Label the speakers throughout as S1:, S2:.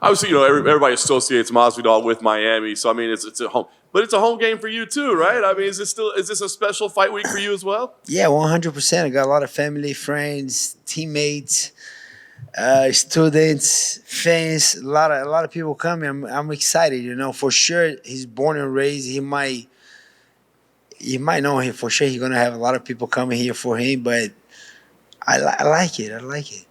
S1: Obviously, everybody associates Masvidal with Miami, so I mean, it's a home, but it's a home game for you too, right? I mean, is this a special fight week for you as well?
S2: Yeah, 100%. I got a lot of family, friends, teammates, students, fans. A lot of people coming. I'm excited. For sure. He's born and raised. He might know him for sure. He's gonna have a lot of people coming here for him, but I like it. I like it.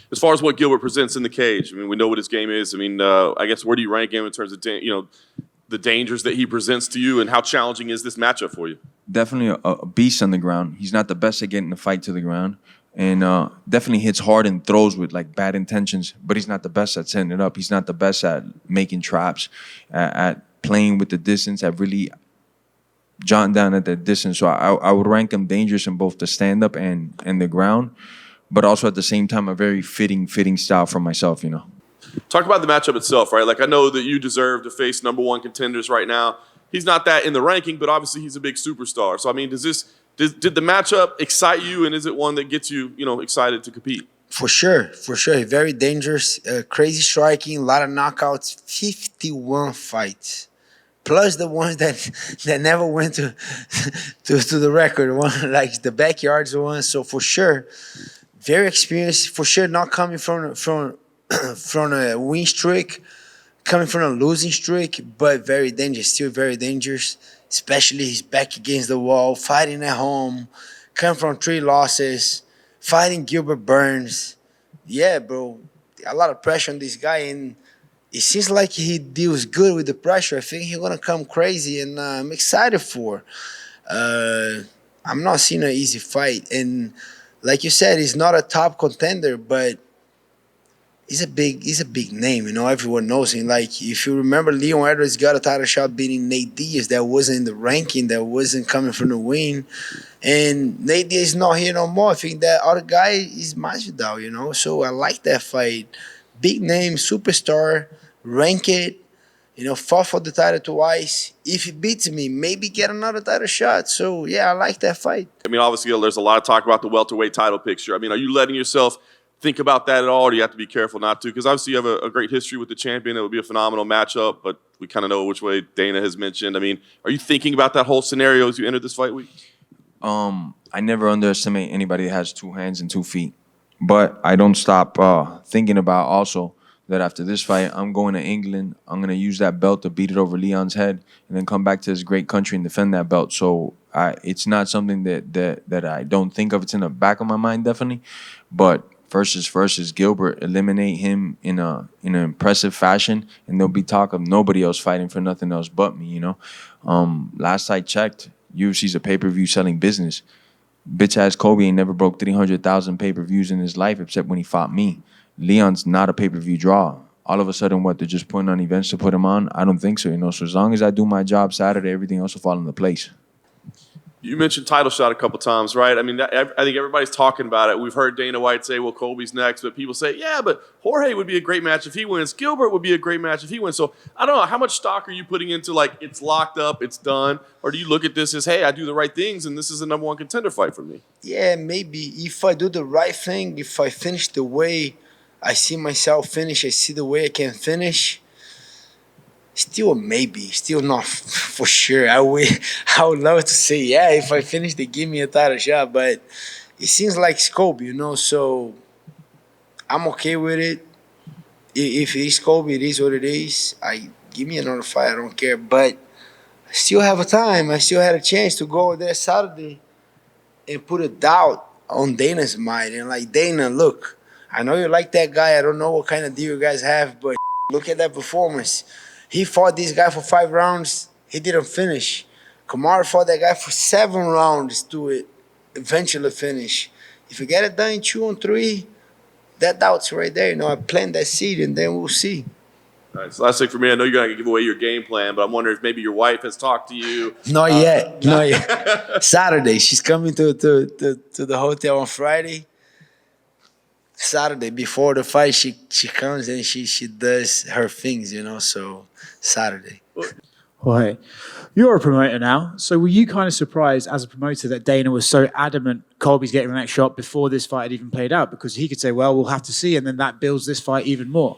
S1: As far as what Gilbert presents in the cage, I mean, we know what his game is. I mean, I guess where do you rank him in terms of the dangers that he presents to you, and how challenging is this matchup for you?
S3: Definitely a beast on the ground. He's not the best at getting the fight to the ground, and definitely hits hard and throws with like bad intentions. But he's not the best at setting it up. He's not the best at making traps, at playing with the distance, at really jotting down at the distance. So I would rank him dangerous in both the stand up and the ground, but also at the same time a very fitting style for myself.
S1: Talk about the matchup itself, right? Like, I know that you deserve to face number one contenders right now. He's not that in the ranking, but obviously he's a big superstar. So I mean, did the matchup excite you, and is it one that gets you, excited to compete?
S2: For sure. Very dangerous, crazy striking, a lot of knockouts, 51 fights. Plus the ones that never went to the record one, like the backyards one. So for sure, very experienced. For sure, not coming from a win streak, coming from a losing streak, but very dangerous. Still very dangerous. Especially he's back against the wall, fighting at home, coming from 3 losses, fighting Gilbert Burns. Yeah, bro, a lot of pressure on this guy, and it seems like he deals good with the pressure. I think he's gonna come crazy, and I'm excited for. I'm not seeing an easy fight, and like you said, he's not a top contender, but he's a big name. Everyone knows him. Like, if you remember, Leon Edwards got a title shot beating Nate Diaz. That wasn't in the ranking. That wasn't coming from the win. And Nate Diaz is not here no more. I think that other guy is Masvidal. So I like that fight. Big name, superstar, rank it. Fought for the title twice. If he beats me, maybe get another title shot. So yeah, I like that fight.
S1: I mean, obviously, there's a lot of talk about the welterweight title picture. I mean, are you letting yourself think about that at all, or do you have to be careful not to? Because obviously you have a great history with the champion. It would be a phenomenal matchup, but we kind of know which way Dana has mentioned. I mean, are you thinking about that whole scenario as you enter this fight week?
S3: I never underestimate anybody that has 2 hands and 2 feet, but I don't stop thinking about also that after this fight, I'm going to England. I'm going to use that belt to beat it over Leon's head and then come back to this great country and defend that belt. So it's not something that I don't think of. It's in the back of my mind, definitely. But versus Gilbert, eliminate him in an impressive fashion, and there'll be talk of nobody else fighting for nothing else but me, Last I checked, UFC's a pay-per-view selling business. Bitch-ass Colby ain't never broke 300,000 pay-per-views in his life except when he fought me. Leon's not a pay-per-view draw. All of a sudden, they're just putting on events to put him on? I don't think so, So as long as I do my job Saturday, everything else will fall into place.
S1: You mentioned title shot a couple times, right? I mean, I think everybody's talking about it. We've heard Dana White say, well, Colby's next, but people say, yeah, but Jorge would be a great match if he wins. Gilbert would be a great match if he wins. So I don't know, how much stock are you putting into, like, it's locked up, it's done? Or do you look at this as, hey, I do the right things, and this is the number one contender fight for me?
S2: Yeah, maybe. If I do the right thing, if I finish the way I see myself finish, I see the way I can finish, still a maybe, still not for sure. I would love to say, yeah, if I finish, they give me a title shot, but it seems like Colby, so I'm okay with it. If it is Colby, it is what it is. Give me another fight, I don't care, but I still have a time. I still had a chance to go there Saturday and put a doubt on Dana's mind, and like, Dana, look, I know you like that guy. I don't know what kind of deal you guys have, but look at that performance. He fought this guy for 5 rounds. He didn't finish. Kamaru fought that guy for 7 rounds to eventually finish. If you get it done in 2 and 3, that doubt's right there. I plant that seed, and then we'll see.
S1: All right, so last thing for me, I know you're going to give away your game plan, but I'm wondering if maybe your wife has talked to you.
S2: Not yet. Saturday. She's coming to the hotel on Friday. Saturday before the fight, she comes and she does her things, So Saturday.
S4: Jorge, you're a promoter now, so were you kind of surprised as a promoter that Dana was so adamant Colby's getting the next shot before this fight had even played out? Because he could say, well, we'll have to see, and then that builds this fight even more.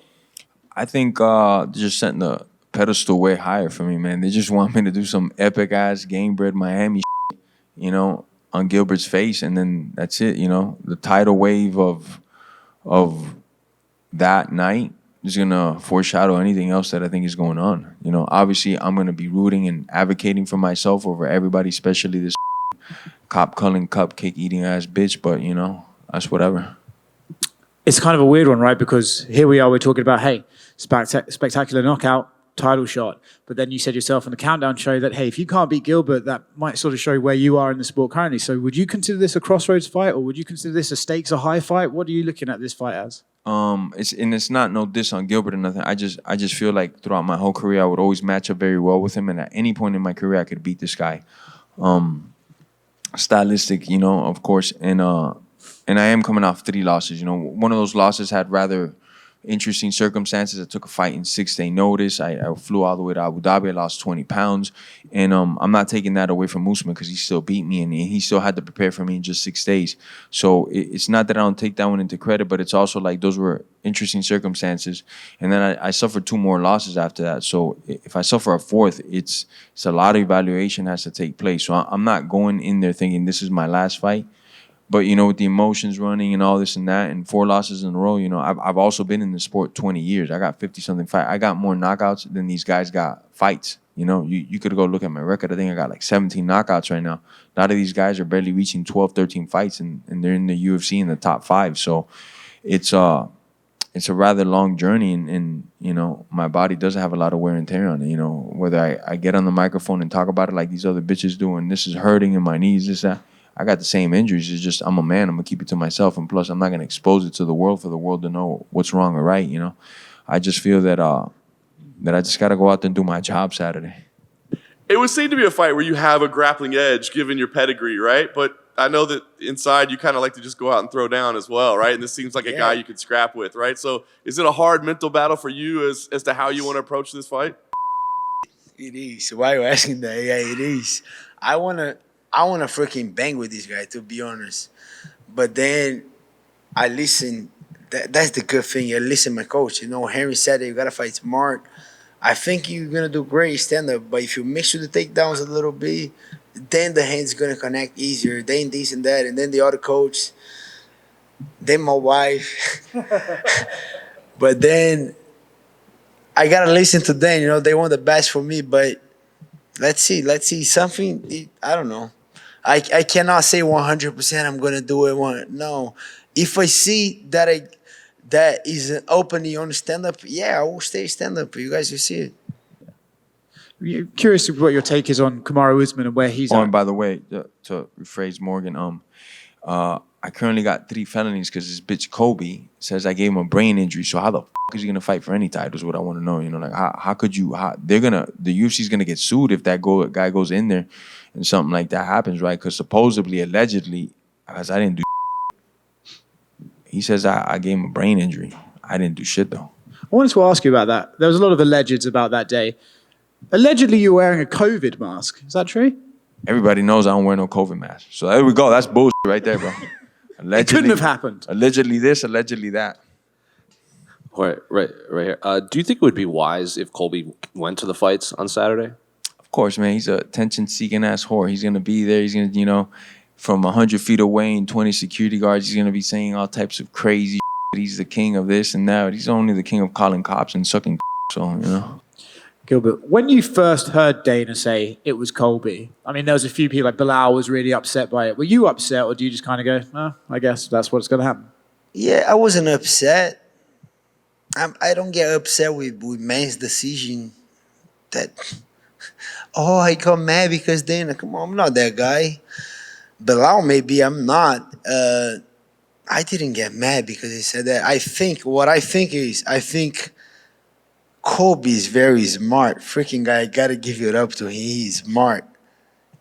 S3: I think they're just setting the pedestal way higher for me, man. They just want me to do some epic ass gamebred Miami shit, on Gilbert's face, and then that's it. The tidal wave of that night is gonna foreshadow anything else that I think is going on. Obviously I'm gonna be rooting and advocating for myself over everybody, especially this cop culling cupcake eating ass bitch. But that's whatever.
S4: It's kind of a weird one, right? Because here we are, we're talking about, hey, spectacular knockout, title shot. But then you said yourself on the countdown show that, hey, if you can't beat Gilbert, that might sort of show where you are in the sport currently. So would you consider this a crossroads fight, or would you consider this a stakes are high fight? What are you looking at this fight as?
S3: It's not no diss on Gilbert or nothing. I just feel like throughout my whole career I would always match up very well with him, and at any point in my career I could beat this guy. Stylistic, of course, and I am coming off 3 losses. One of those losses had rather interesting circumstances. I took a fight in 6-day notice. I flew all the way to Abu Dhabi. I lost 20 pounds. And I'm not taking that away from Usman because he still beat me and he still had to prepare for me in just 6 days. So it's not that I don't take that one into credit, but it's also like those were interesting circumstances. And then I suffered 2 more losses after that. So if I suffer a 4th, it's a lot of evaluation has to take place. So I'm not going in there thinking this is my last fight. But, with the emotions running and all this and that and 4 losses in a row, I've also been in the sport 20 years. I got 50-something fights. I got more knockouts than these guys got fights. You could go look at my record. I think I got like 17 knockouts right now. A lot of these guys are barely reaching 12, 13 fights, and they're in the UFC in the top 5. So it's a rather long journey, and my body doesn't have a lot of wear and tear on it. Whether I get on the microphone and talk about it like these other bitches do, and this is hurting in my knees, this, that. I got the same injuries. It's just I'm a man. I'm going to keep it to myself. And plus, I'm not going to expose it to the world for the world to know what's wrong or right, I just feel that I just got to go out there and do my job Saturday.
S1: It would seem to be a fight where you have a grappling edge given your pedigree, right? But I know that inside you kind of like to just go out and throw down as well, right? And this seems like a guy you could scrap with, right? So is it a hard mental battle for you as to how you want to approach this fight?
S2: It is. Why are you asking that? Yeah, it is. I wanna freaking bang with this guy, to be honest. But then I listen. That's the good thing. I listen to my coach. Henry said that you got to fight smart. I think you're going to do great stand-up, but if you mix with the takedowns a little bit, then the hand's going to connect easier. Then this and that. And then the other coach, then my wife. But then I got to listen to them. They want the best for me, but let's see. Something, I don't know. I cannot say 100% I'm going to do it. No. If I see that is an opening on stand-up, I will stay stand-up. You guys will see it.
S4: You're curious what your take is on Kamaru Usman and where he's at.
S3: And by the way, to rephrase Morgan, I currently got 3 felonies because this bitch Colby says I gave him a brain injury. So how the is he gonna fight for any title? Is what I want to know. Like how could you? The UFC's gonna get sued if that guy goes in there and something like that happens, right? Because supposedly, allegedly, as I didn't do. He says I gave him a brain injury. I didn't do shit though.
S4: I wanted to ask you about that. There was a lot of allegeds about that day. Allegedly, you're wearing a COVID mask. Is that true?
S3: Everybody knows I don't wear no COVID mask. So there we go. That's bullshit right there, bro. Allegedly,
S4: it couldn't have happened.
S3: Allegedly this, allegedly that.
S5: Right here. Do you think it would be wise if Colby went to the fights on Saturday?
S3: Of course, man. He's a attention-seeking ass whore. He's gonna be there. He's gonna, from 100 feet away and 20 security guards, he's gonna be saying all types of crazy shit. He's the king of this and that. He's only the king of calling cops and sucking. So
S4: Gilbert, when you first heard Dana say it was Colby, I mean, there was a few people, like Bilal was really upset by it. Were you upset, or do you just kind of go, "No, I guess that's what's going to happen"?
S2: Yeah, I wasn't upset. I don't get upset with man's decision. That I got mad because Dana. Come on, I'm not that guy. Bilal, maybe I'm not. I didn't get mad because he said that. I think Colby is very smart. Freaking guy, I gotta give it up to him. He's smart.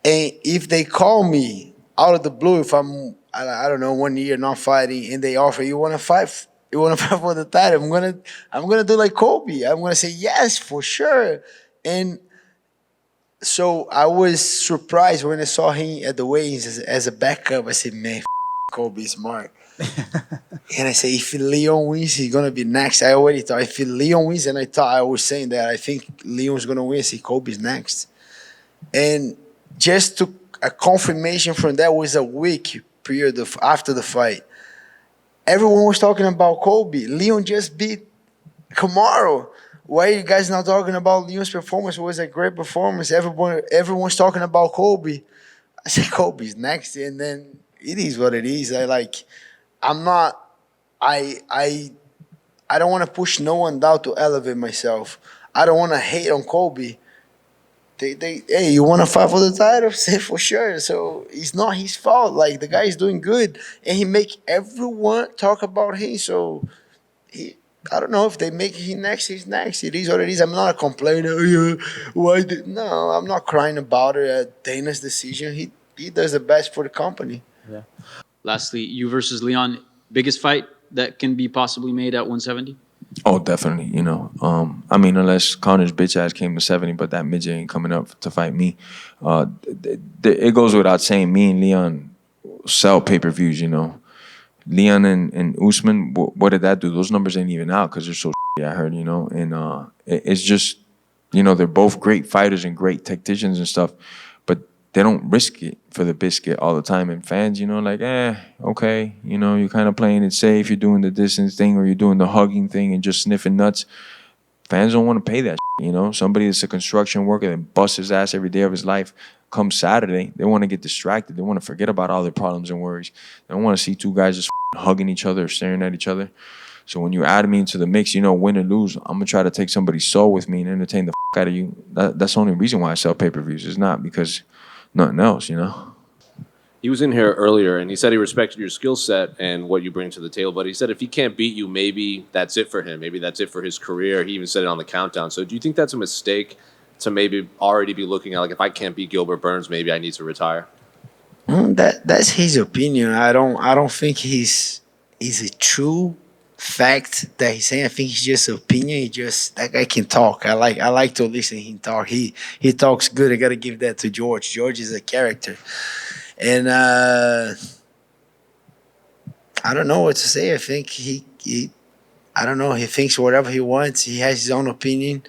S2: And if they call me out of the blue, if I don't know, 1 year not fighting, and they offer you want to fight for the title, I'm gonna do like Colby. I'm gonna say yes for sure. And so I was surprised when I saw him at the weigh-ins as a backup. I said, man, Colby smart. And I say, if Leon wins, he's gonna be next. I already thought if Leon wins, and I was saying that I think Leon's gonna win. I say Colby's next, and just to a confirmation from that was a week period after the fight. Everyone was talking about Colby. Leon just beat Kamaru. Why are you guys not talking about Leon's performance? It was a great performance. Everyone's talking about Colby. I said Colby's next, and then it is what it is. I'm not. I don't want to push no one down to elevate myself. I don't want to hate on Colby. Hey, you want to fight for the title? Say for sure. So it's not his fault. Like, the guy is doing good, and he make everyone talk about him. So I don't know if they make him next. He's next. It is what it is. I'm not a complainer. Why? No, I'm not crying about it. Dana's decision. He does the best for the company.
S4: Yeah.
S6: Lastly, you versus Leon, biggest fight that can be possibly made at 170?
S3: Oh, definitely. You know, I mean, unless Connor's bitch ass came to 70, but that midget ain't coming up to fight me. It goes without saying, me and Leon sell pay-per-views, you know. Leon and Usman, what did that do? Those numbers ain't even out because they're so I heard, you know. And it's just, you know, they're both great fighters and great tacticians and stuff, but they don't risk it for the biscuit all the time. And fans, you know, like, okay, you know, you're kind of playing it safe. You're doing the distance thing or you're doing the hugging thing and just sniffing nuts. Fans don't want to pay that shit, you know. Somebody that's a construction worker that busts his ass every day of his life, come Saturday, they want to get distracted. They want to forget about all their problems and worries. They don't want to see two guys just hugging each other or staring at each other. So when you add me into the mix, you know, win or lose, I'm going to try to take somebody's soul with me and entertain the out of you. That's the only reason why I sell pay-per-views. It's not because nothing else, you know.
S5: He was in here earlier, and he said he respected your skill set and what you bring to the table. But he said if he can't beat you, maybe that's it for him. Maybe that's it for his career. He even said it on the countdown. So do you think that's a mistake to maybe already be looking at, like, if I can't beat Gilbert Burns, maybe I need to retire?
S2: That's his opinion. I don't think he's a true fact that he's saying. I think it's just opinion. He just, that guy can talk. I like to listen to him talk. He talks good. I gotta give that to George. George is a character. And I don't know what to say. I think I don't know. He thinks whatever he wants. He has his own opinion.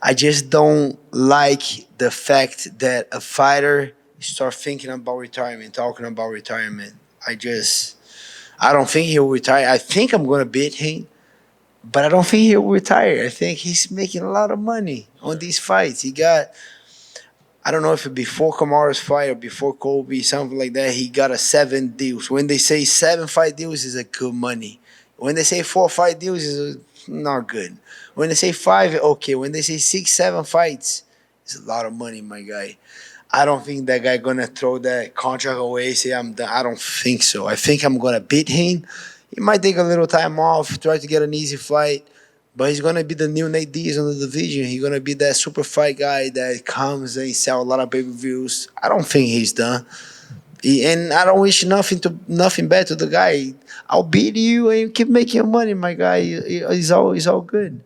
S2: I just don't like the fact that a fighter start thinking about retirement, talking about retirement. I don't think he'll retire. I think I'm going to beat him, but I don't think he'll retire. I think he's making a lot of money on these fights. He got, I don't know if it before Kamaru's fight or before Colby, something like that, he got 7 deals. When they say 7 fight deals is a good money. When they say 4 fight deals is not good. When they say 5, okay. When they say 6, 7 fights, it's a lot of money, my guy. I don't think that guy gonna throw that contract away, say I'm done. I don't think so. I think I'm gonna beat him. He might take a little time off, try to get an easy fight, but he's gonna be the new Nate Diaz on the division. He's gonna be that super fight guy that comes and sell a lot of pay-per-views. I don't think he's done. And I don't wish nothing bad to the guy. I'll beat you and you keep making money, my guy. It's all good.